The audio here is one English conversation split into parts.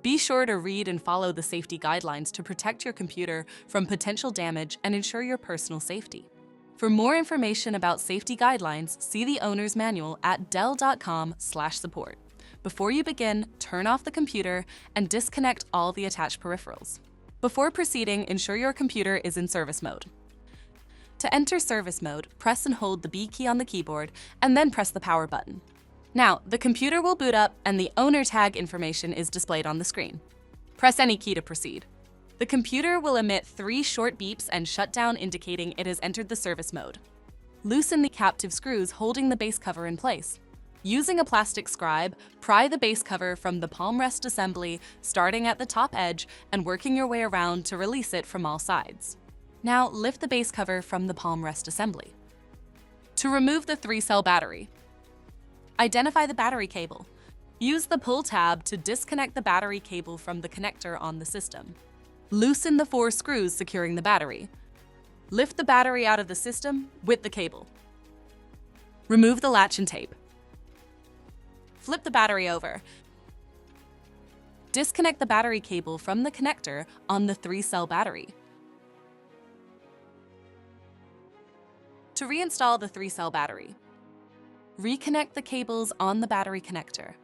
Be sure to read and follow the safety guidelines to protect your computer from potential damage and ensure your personal safety. For more information about safety guidelines, see the owner's manual at dell.com/support. Before you begin, turn off the computer and disconnect all the attached peripherals. Before proceeding, ensure your computer is in service mode. To enter service mode, press and hold the B key on the keyboard and then press the power button. Now, the computer will boot up and the owner tag information is displayed on the screen. Press any key to proceed. The computer will emit 3 short beeps and shut down, indicating it has entered the service mode. Loosen the captive screws holding the base cover in place. Using a plastic scribe, pry the base cover from the palm rest assembly, starting at the top edge and working your way around to release it from all sides. Now, lift the base cover from the palm rest assembly. To remove the 3-cell battery, identify the battery cable. Use the pull tab to disconnect the battery cable from the connector on the system. Loosen the 4 screws securing the battery. Lift the battery out of the system with the cable. Remove the latch and tape. Flip the battery over. Disconnect the battery cable from the connector on the 3-cell battery. To reinstall the 3-cell battery, reconnect the cables on the battery connector.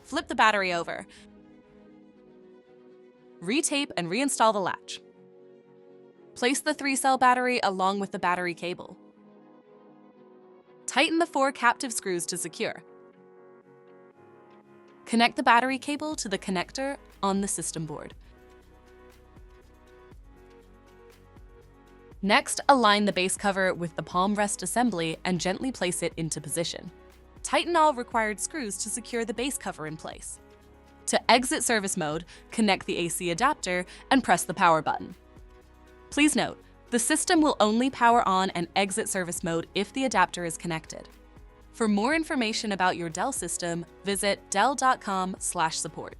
Flip the battery over. Retape and reinstall the latch. Place the 3-cell battery along with the battery cable. Tighten the 4 captive screws to secure. Connect the battery cable to the connector on the system board. Next, align the base cover with the palm rest assembly and gently place it into position. Tighten all required screws to secure the base cover in place. To exit service mode, connect the AC adapter and press the power button. Please note, the system will only power on and exit service mode if the adapter is connected. For more information about your Dell system, visit dell.com/support.